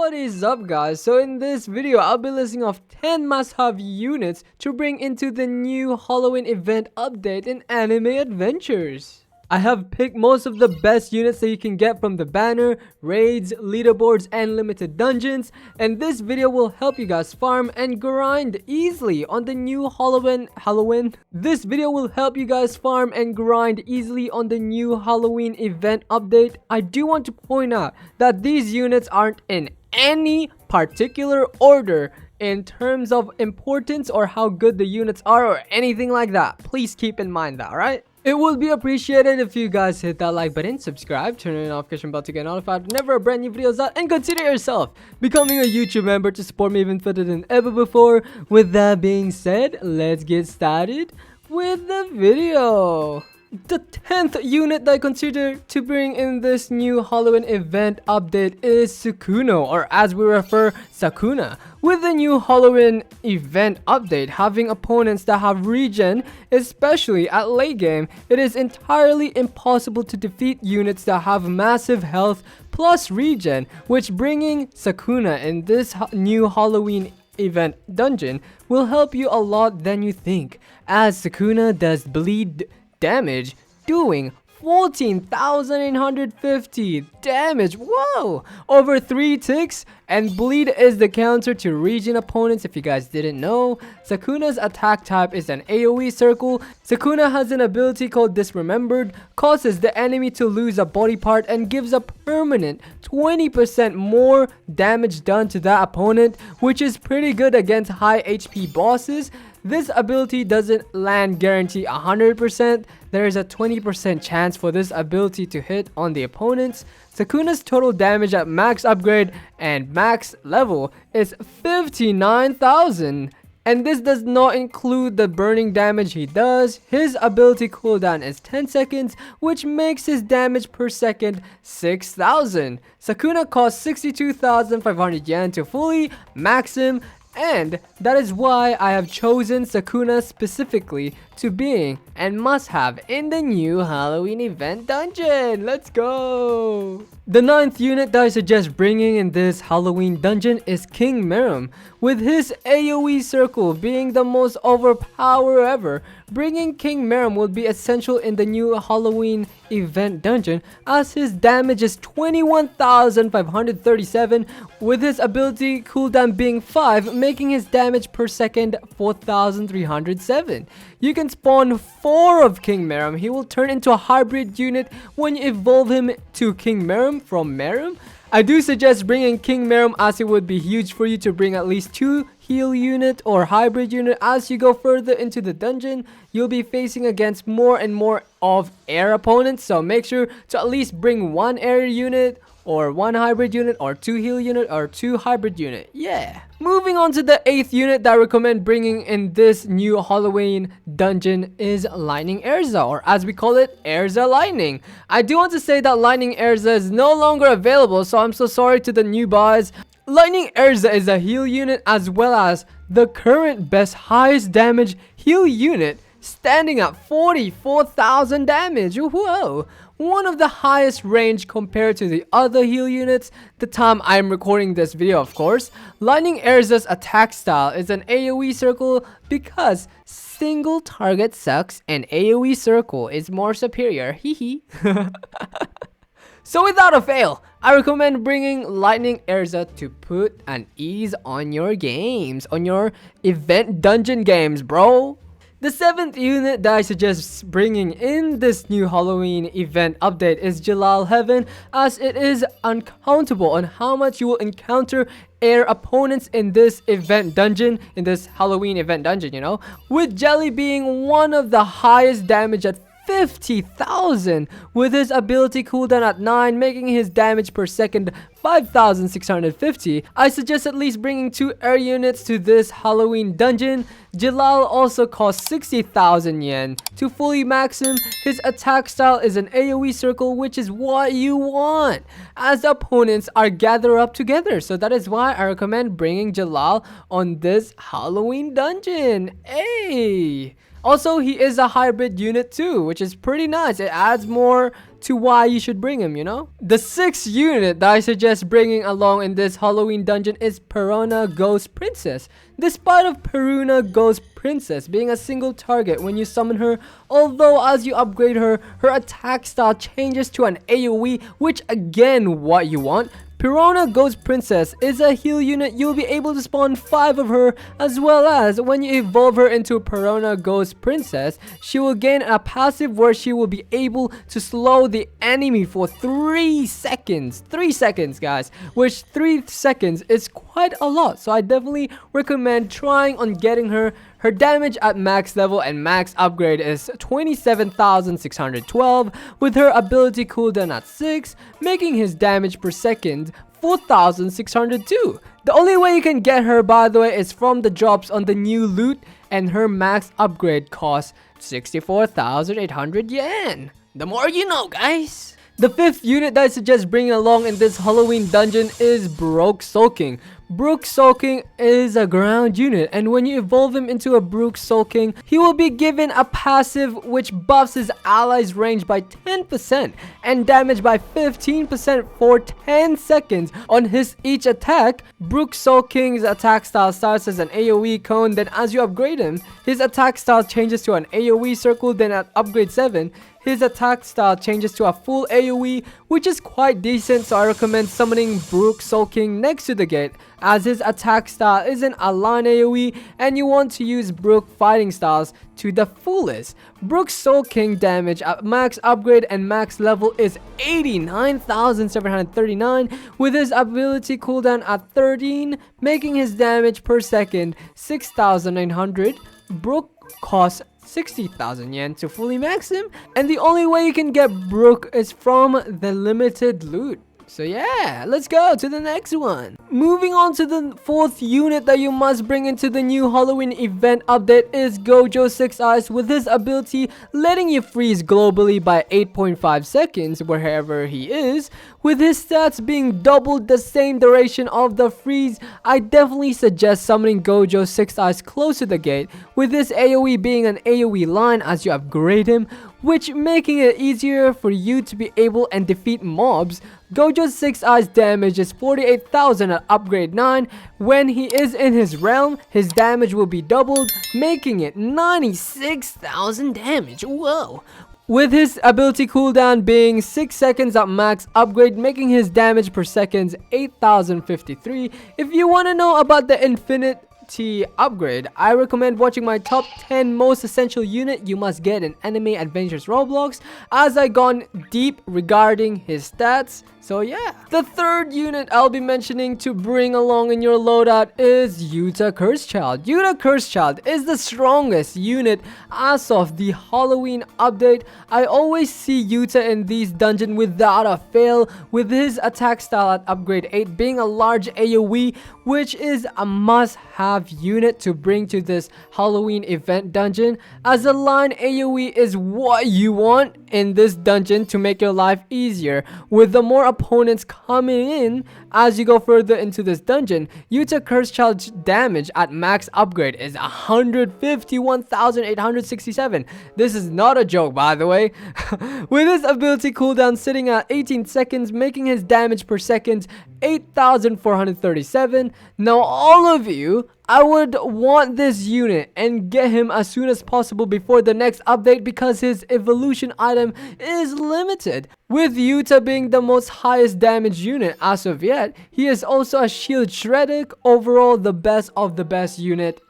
What is up, guys? So in this video I'll be listing off 10 must-have units to bring into the new Halloween event update in Anime Adventures. I have picked most of the best units that you can get from the banner, raids, leaderboards, and limited dungeons, and this video will help you guys farm and grind easily on the new Halloween. This video will help you guys farm and grind easily on the new Halloween event update. I do want to point out that these units aren't in any particular order in terms of importance or how good the units are or anything like that. Please keep in mind that, alright? It would be appreciated if you guys hit that like button, subscribe, turn on the notification bell to get notified whenever a brand new video is out, and consider yourself becoming a YouTube member to support me even further than ever before. With that being said, let's get started with the video. The 10th unit that I consider to bring in this new Halloween event update is Sukuna, or as we refer, Sakuna. With the new Halloween event update having opponents that have regen, especially at late game, it is entirely impossible to defeat units that have massive health plus regen, which bringing Sakuna in this new Halloween event dungeon will help you a lot than you think, as Sakuna does bleed damage, doing 14,850 damage. Whoa! Over 3 ticks, and bleed is the counter to regen opponents. If you guys didn't know, Sakuna's attack type is an AoE circle. Sakuna has an ability called Disremembered, causes the enemy to lose a body part and gives a permanent 20% more damage done to that opponent, which is pretty good against high HP bosses. This ability doesn't land guarantee 100%. There is a 20% chance for this ability to hit on the opponents. Sakuna's total damage at max upgrade and max level is 59,000. And this does not include the burning damage he does. His ability cooldown is 10 seconds, which makes his damage per second 6,000. Sakuna costs 62,500 yen to fully max him, and that is why I have chosen Sakuna specifically to being and must have in the new Halloween event dungeon. Let's go! The 9th unit that I suggest bringing in this Halloween dungeon is King Miram. With his AoE circle being the most overpowered ever, bringing King Miram will be essential in the new Halloween event dungeon, as his damage is 21,537, with his ability cooldown being 5, making his damage per second 4,307. You can spawn 4 of King Miram. He will turn into a hybrid unit when you evolve him to King Miram from Miram. I do suggest bringing King Miram, as it would be huge for you to bring at least 2 heal unit or hybrid unit. As you go further into the dungeon, you'll be facing against more and more of air opponents, so make sure to at least bring 1 air unit or 1 hybrid unit or 2 heal unit or 2 hybrid unit. Yeah. Moving on to the 8th unit that I recommend bringing in this new Halloween dungeon is Lightning Erza, or as we call it, Erza Lightning. I do want to say that Lightning Erza is no longer available, so I'm so sorry to the new buys. Lightning Erza is a heal unit as well as the current best highest damage heal unit, standing at 44,000 damage. Whoa! One of the highest range compared to the other heal units, the time I'm recording this video, of course. Lightning Erza's attack style is an AoE circle because single target sucks and AoE circle is more superior. Hehe. So without a fail, I recommend bringing Lightning Erza to put an ease on your games, on your event dungeon games, bro. The 7th unit that I suggest bringing in this new Halloween event update is Jalal Heaven, as it is uncountable on how much you will encounter air opponents in this event dungeon, in this Halloween event dungeon, you know, with Jelly being one of the highest damage at 50,000, with his ability cooldown at 9, making his damage per second 5,650. I suggest at least bringing 2 air units to this Halloween dungeon. Jalal also costs 60,000 yen to fully max him. His attack style is an AoE circle, which is what you want as opponents are gathered up together. So that is why I recommend bringing Jalal on this Halloween dungeon. Hey! Also, he is a hybrid unit too, which is pretty nice. It adds more to why you should bring him, you know? The sixth unit that I suggest bringing along in this Halloween dungeon is Piranha Ghost Princess. Despite of Piranha Ghost Princess being a single target when you summon her, although as you upgrade her, her attack style changes to an AoE, which again what you want. Piranha Ghost Princess is a heal unit. You'll be able to spawn 5 of her, as well as when you evolve her into Piranha Ghost Princess, she will gain a passive where she will be able to slow the enemy for 3 seconds. 3 seconds, guys, which 3 seconds is quite a lot. So I definitely recommend trying on getting her. Her damage at max level and max upgrade is 27,612, with her ability cooldown at 6, making his damage per second 4,602. The only way you can get her, by the way, is from the drops on the new loot, and her max upgrade costs 64,800 yen. The more you know, guys. The fifth unit that I suggest bringing along in this Halloween dungeon is Brook Sulking. Brook Sulking is a ground unit, and when you evolve him into a Brook Sulking, he will be given a passive which buffs his allies' range by 10% and damage by 15% for 10 seconds on his each attack. Brook Sulking's attack style starts as an AoE cone, then as you upgrade him, his attack style changes to an AoE circle, then at upgrade 7, his attack style changes to a full AoE, which is quite decent, so I recommend summoning Brook Sulking next to the gate, as his attack style isn't a line AoE and you want to use Brook fighting styles to the fullest. Brook Sulking damage at max upgrade and max level is 89,739, with his ability cooldown at 13, making his damage per second 6,900. Brook costs 60,000 yen to fully max him, and the only way you can get Brook is from the limited loot. So yeah, let's go to the next one. Moving on to the fourth unit that you must bring into the new Halloween event update is Gojo 6 Eyes, with his ability letting you freeze globally by 8.5 seconds wherever he is. With his stats being doubled the same duration of the freeze, I definitely suggest summoning Gojo 6 Eyes close to the gate, with his AoE being an AoE line as you upgrade him, which making it easier for you to be able and defeat mobs. Gojo's 6 Eyes damage is 48,000 at upgrade 9. When he is in his realm, his damage will be doubled, making it 96,000 damage. Whoa! With his ability cooldown being 6 seconds at max upgrade, making his damage per second 8,053. If you want to know about the infinite upgrade, I recommend watching my top 10 most essential unit you must get in Anime Adventures Roblox, as I gone deep regarding his stats. So yeah, the third unit I'll be mentioning to bring along in your loadout is Yuta Cursed Child. Yuta Cursed Child is the strongest unit as of the Halloween update. I always see Yuta in these dungeons without a fail, with his attack style at upgrade 8 being a large AoE, which is a must-have unit to bring to this Halloween event dungeon, as a line AoE is what you want in this dungeon to make your life easier. With the more opponents coming in as you go further into this dungeon, Yuta Cursed Child's damage at max upgrade is 151,867. This is not a joke, by the way. With his ability cooldown sitting at 18 seconds, making his damage per second 8,437. Now all of you, I would want this unit and get him as soon as possible before the next update, because his evolution item is limited. With Yuta being the most highest damage unit as of yet, he is also a shield shredder. Overall, the best of the best unit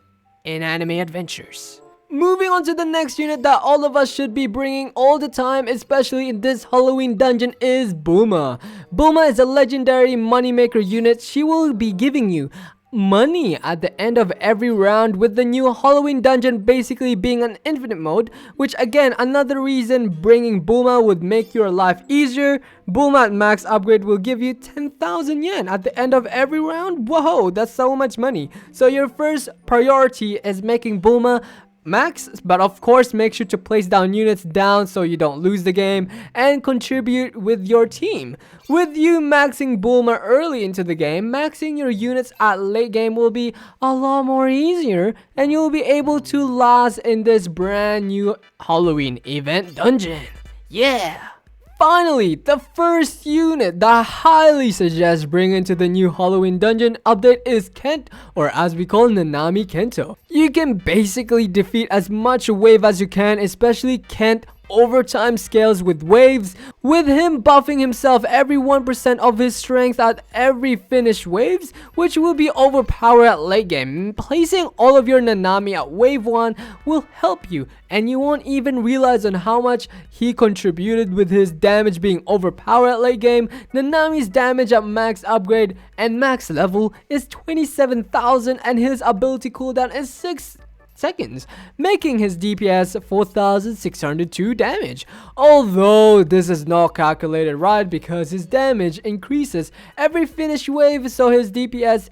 in Anime Adventures. Moving on to the next unit that all of us should be bringing all the time, especially in this Halloween dungeon, is Bulma. Bulma is a legendary moneymaker unit. She will be giving you money at the end of every round, with the new Halloween dungeon basically being an infinite mode, which again, another reason bringing Bulma would make your life easier. Bulma at max upgrade will give you 10,000 yen at the end of every round. Whoa, that's so much money. So your first priority is making Bulma max, but of course make sure to place down units down so you don't lose the game, and contribute with your team. With you maxing Bulma early into the game, maxing your units at late game will be a lot more easier, and you'll be able to last in this brand new Halloween event dungeon. Yeah! Finally, the first unit that I highly suggest bringing to the new Halloween dungeon update is Kent, or as we call Nanami Kento. You can basically defeat as much wave as you can, especially Kent overtime scales with waves, with him buffing himself every 1% of his strength at every finished waves, which will be overpowered at late game. Placing all of your Nanami at wave 1 will help you, and you won't even realize on how much he contributed with his damage being overpowered at late game. Nanami's damage at max upgrade and max level is 27,000 and his ability cooldown is 6 seconds, making his DPS 4,602 damage. Although this is not calculated right because his damage increases every finished wave, so his DPS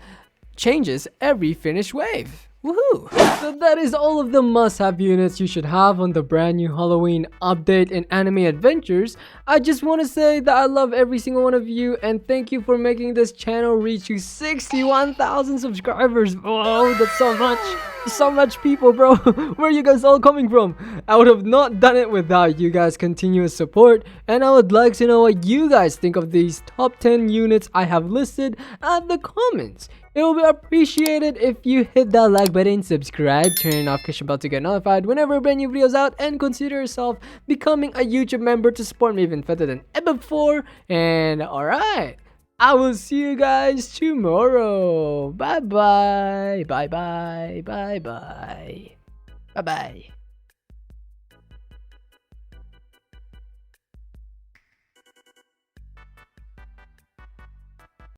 changes every finished wave. Woohoo! So that is all of the must-have units you should have on the brand new Halloween update in Anime Adventures. I just want to say that I love every single one of you and thank you for making this channel reach you 61,000 subscribers. Whoa, that's so much. So much people, bro. Where are you guys all coming from? I would have not done it without you guys' continuous support, and I would like to know what you guys think of these top 10 units I have listed at the comments. It will be appreciated if you hit that like button, subscribe, turn on notification bell to get notified whenever brand new videos out, and consider yourself becoming a YouTube member to support me even further than ever before. And alright, I will see you guys tomorrow. Bye bye. Bye bye. Bye bye. Bye bye.